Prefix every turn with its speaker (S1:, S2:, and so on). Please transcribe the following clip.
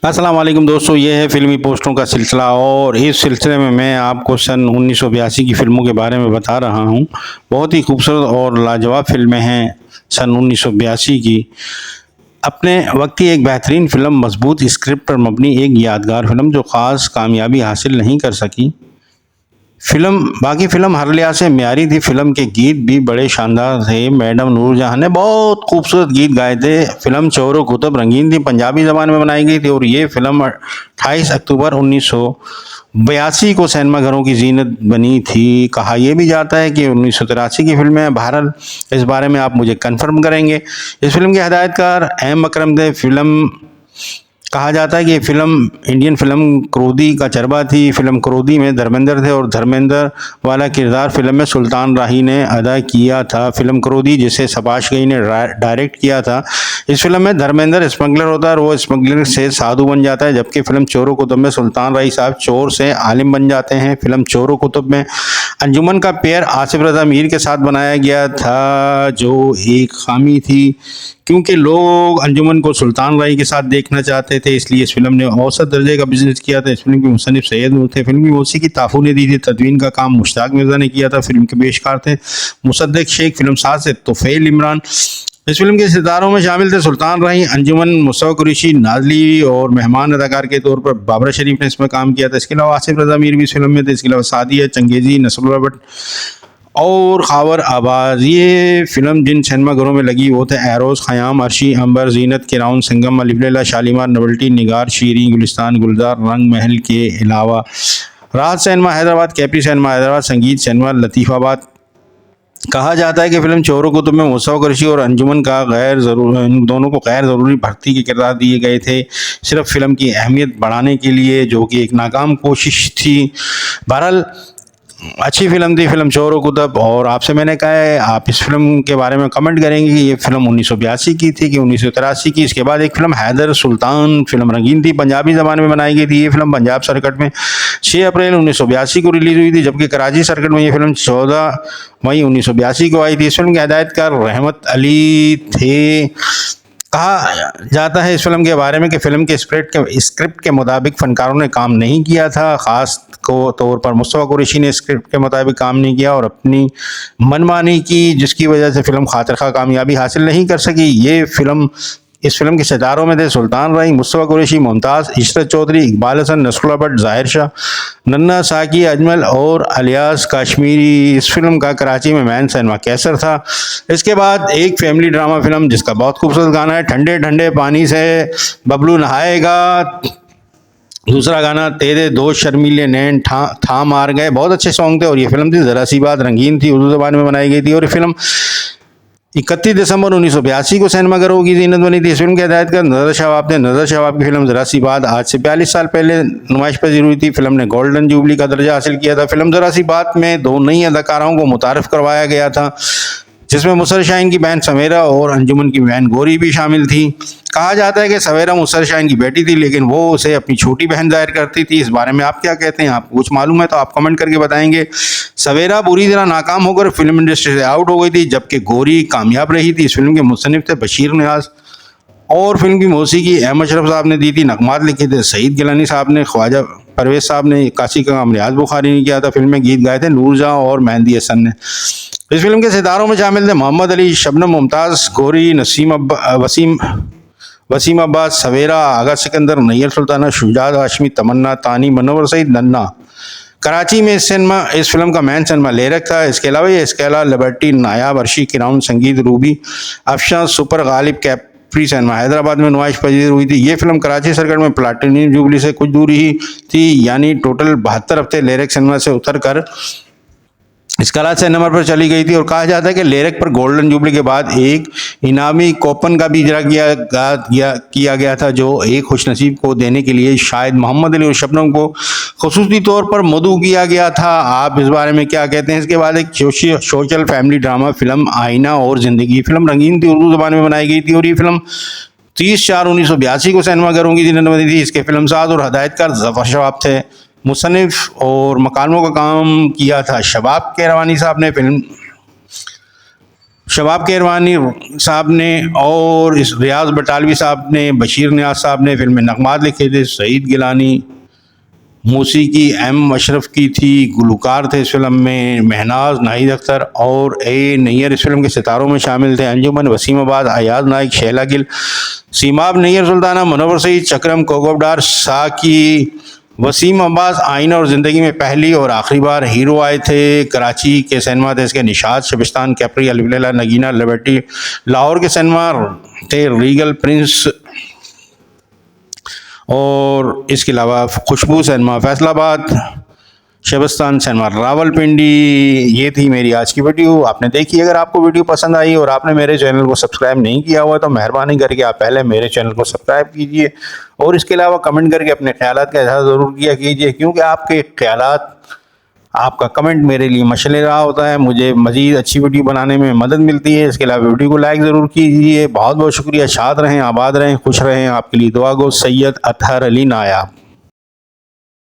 S1: अस्सलाम वालेकुम दोस्तों, ये है फ़िल्मी पोस्टरों का सिलसिला और इस सिलसिले में मैं आपको सन 1982 की फ़िल्मों के बारे में बता रहा हूँ। बहुत ही खूबसूरत और लाजवाब फ़िल्में हैं सन 1982 की। अपने वक्त की एक बेहतरीन फ़िल्म, मजबूत स्क्रिप्ट पर मबनी एक यादगार फ़िल्म जो ख़ास कामयाबी हासिल नहीं कर सकी। बाकी फ़िल्म हर लिहाज से म्यारी थी। फ़िल्म के गीत भी बड़े शानदार थे। मैडम नूरजहां ने बहुत खूबसूरत गीत गाए थे। फ़िल्म चोर कुतुब रंगीन थी, पंजाबी ज़बान में बनाई गई थी और ये फ़िल्म 28 अक्टूबर 1982 को सिनेमाघरों की ज़ीनत बनी थी। कहा यह भी जाता है कि 1983 की फ़िल्म है। बहरहाल इस बारे में आप मुझे कन्फर्म करेंगे। इस फ़िल्म के हिदायतकार एम अकरम थे। कहा जाता है कि फिल्म इंडियन फिल्म क्रोधी का चरबा थी। फिल्म क्रोधी में धर्मेंद्र थे और धर्मेंद्र वाला किरदार फिल्म में सुल्तान राही ने अदा किया था। फिल्म क्रोधी जिसे शबाश गई ने डायरेक्ट किया था। इस फिल्म में धर्मेंद्र स्मगलर होता है और वो स्मगलर से साधु बन जाता है, जबकि फिल्म चोरों कुतुब में सुल्तान राही साहब चोर से आलिम बन जाते हैं। फिल्म चोरों कुतुब में अंजुमन का पेयर आसिफ रजा मीर के साथ बनाया गया था, जो एक खामी थी क्योंकि लोग अंजुमन को सुल्तान राही के साथ देखना चाहते थे, इसलिए इस फिल्म ने औसत दर्जे का बिजनेस किया था। इस फिल्म के मुसन्निफ सैयद नूर थे। फिल्म की मौसीकी ताफू ने दी थी। तदवीन का काम मुश्ताक मिर्जा ने किया था। फिल्म के पेशकार थे मुसद्दक शेख। फिल्म साज से तोफेल इमरान। इस फिल्म के सितारों में शामिल थे सुल्तान राही, अंजुमन, मुस्तफा कुरैशी, नाजली और मेहमान अदाकार के तौर पर बाबरा शरीफ ने इसमें काम किया था। इसके अलावा आसिफ रजा मीर भी इस फिल्म में थे। इसके अलावा सादिया, चंगेजी, नसरुल्लाह भट्ट और खावर आबाज। ये फिल्म जिन सिनेमाघरों में लगी वो थे एरोज, खयाम, अर्शी, अंबर, जीनत, किराउन, संगम, अलिफ लैला, शालीमार, नवल्टी, निगार, शीरी, गुलिस्तान, गुलजार, रंग महल के अलावा राहत cinema Hyderabad, capri cinema Hyderabad, संगीत सिनेमा लतीफ़ाबाद। कहा जाता है कि फिल्म चोरों कुतुब में मुस्तफा कुरैशी और अंजुमन का इन दोनों को गैर ज़रूरी भर्ती के किरदार दिए गए थे, सिर्फ फिल्म की अहमियत बढ़ाने के लिए, जो कि एक नाकाम कोशिश थी। बहरहाल अच्छी फिल्म थी फिल्म चोर कुतुब। और आपसे मैंने कहा है आप इस फिल्म के बारे में कमेंट करेंगे कि ये फिल्म 1982 की थी कि 1983 की। इसके बाद एक फिल्म हैदर सुल्तान फिल्म रंगीन थी, पंजाबी ज़बान में बनाई गई थी। ये फिल्म पंजाब सर्किट में 6 अप्रैल 1982 को रिलीज़ हुई थी, जबकि कराची सर्किट में ये फिल्म 14 मई 1982 को आई थी। इस फिल्म के हिदायतकार रहमत अली थे। कहा जाता है इस फिल्म के बारे में कि फिल्म के स्क्रिप्ट के मुताबिक फनकारों ने काम नहीं किया था। खास को तौर पर मुस्तफा कुरैशी ने स्क्रिप्ट के मुताबिक काम नहीं किया और अपनी मनमानी की, जिसकी वजह से फिल्म खातिर खा कामयाबी हासिल नहीं कर सकी। इस फिल्म के सितारों में थे सुल्तान राही, मुस्तफा कुरैशी, मुमताज़, इशरत चौधरी, इकबाल हसन, नसरुल्लाह भट्ट, ज़ाहिर शाह, नन्ना साकी, अजमल और अलियास काश्मीरी। इस फिल्म का कराची में मैन सिनेमा कैसर था। इसके बाद एक फैमिली ड्रामा फिल्म जिसका बहुत खूबसूरत गाना है, ठंडे ठंडे पानी से बबलू नहाएगा। दूसरा गाना तेरे दो शर्मीले नैन था मार गए। बहुत अच्छे सॉन्ग थे और ये फिल्म थी ज़रा सी बात, रंगीन थी, उर्दू ज़बान में बनाई गई थी और ये फिल्म 31 दिसंबर 1982 को सिनेमाघरों की जीनत बनी थी। इस फिल्म के हिदायतकार नज़र शवाब थे। नज़र शवाब की फिल्म ज़रा सी बात आज से 42 साल पहले नुमाइश पजीर हुई थी। फिल्म ने गोल्डन जुबली का दर्जा हासिल किया था। फिल्म ज़रा सी बात में 2 नई अदाकाराओं को मुतारफ़ करवाया गया था, जिसमें मुसर शाहीन की बहन सवेरा और अंजुमन की बहन गौरी भी शामिल थी। कहा जाता है कि सवेरा मुसर शाहीन की बेटी थी, लेकिन वो उसे अपनी छोटी बहन जाहिर करती थी। इस बारे में आप क्या कहते हैं? आपको कुछ मालूम है तो आप कमेंट करके बताएंगे। सवेरा बुरी तरह नाकाम होकर फिल्म इंडस्ट्री से आउट हो गई थी, जबकि गौरी कामयाब रही थी। इस फिल्म के मुसन्निफ थे बशीर नियाज और फिल्म की मौसीकी अहमद शरफ साहब ने दी थी। नगमात लिखे थे सईद गिलानी साहब ने, ख्वाजा परवेज साहब ने, काशी का काम रियाज बुखारी ने किया था। फिल्म में गीत गाए थे नूरजहां और मेहंदी हसन ने। इस फिल्म के सितारों में शामिल थे मोहम्मद अली, शबनम, मुमताज़, गौरी, वसीम अब्बास, सवेरा, आगा सिकंदर, नैयर सुल्ताना, शुजात हाशमी, तमन्ना, तानी, मनोवर सईद, नन्ना। कराची में इस फिल्म का मैन सिनेमा लेरक था। इसके अलावा ये लिबर्टी, नायाब, अर्शी, किराउन, संगीत, Ruby, Afshan, super Ghalib, capri cinema Hyderabad में नुमाइश पजीर हुई थी। ये फिल्म कराची सर्किट में प्लाटिनियम जुबली से कुछ दूर ही थी, यानी टोटल 72 हफ्ते लेरक सिनेमा से उतर कर स्काला सिनेमा पर चली गई थी। और कहा जाता है कि लेरक पर गोल्डन जुबली के बाद एक इनामी कोपन का भी इजरा किया गया था, जो एक खुशनसीब को देने के लिए शायद मोहम्मद अली और शबनम को खुसूसी तौर पर मदऊ किया गया था। आप इस बारे में क्या कहते हैं? इसके बाद एक सोशल फैमिली ड्रामा फिल्म आईना और ज़िंदगी। फिल्म रंगीन थी, उर्दू ज़बान में बनाई गई थी और ये फिल्म 30/4/1982 को सिनेमाघरों की जीनत बनी थी। इसके फिल्मसाज और हदायतकार ज़फ़र शवाब थे। मुसन्निफ और मकानों का काम किया था शबाब केरवानी साहब ने। फिल्म शबाब केरवानी साहब ने और इस रियाज बटालवी साहब ने, बशीर नियाज साहब ने फिल्म में नगमात लिखे थे। सईद गिलानी, मौसीकी एम अशरफ की थी। गुलकार थे इस फिल्म में महनाज, नाहिद अख्तर और ए नैयर इस फिल्म के सितारों में शामिल थे। अंजुमन, वसीमाबाद, अयाज नाइक, शैला गिल, सीमाब, नैयर सुल्ताना, मुनव्वर सईद, चक्रम, कोकबडार, साकी, वसीम अब्बास आईना और ज़िंदगी में पहली और आखिरी बार हीरो आए थे। कराची के सिनेमा थे इसके निशात, शबिस्तान, कैपरी, अलविला, नगीना, लिबर्टी। लाहौर के सिनेमा थे रीगल, प्रिंस और इसके अलावा खुशबू सिनेमा फैसलाबाद, शबिस्तान सिनेमा रावलपिंडी। ये थी मेरी आज की वीडियो, आपने देखी। अगर आपको वीडियो पसंद आई और आपने मेरे चैनल को सब्सक्राइब नहीं किया हुआ तो मेहरबानी करके आप पहले मेरे चैनल को सब्सक्राइब कीजिए और इसके अलावा कमेंट करके अपने ख्यालात का इज़हार ज़रूर किया कीजिए, क्योंकि आपके ख्यालात, आपका कमेंट मेरे लिए मशले रहा होता है, मुझे मज़ीद अच्छी वीडियो बनाने में मदद मिलती है। इसके अलावा वीडियो को लाइक ज़रूर कीजिए। बहुत बहुत शुक्रिया। शाद रहें, आबाद रहें, खुश रहें। आपके लिए दुआ गो। सैयद अतहर अली नायाब।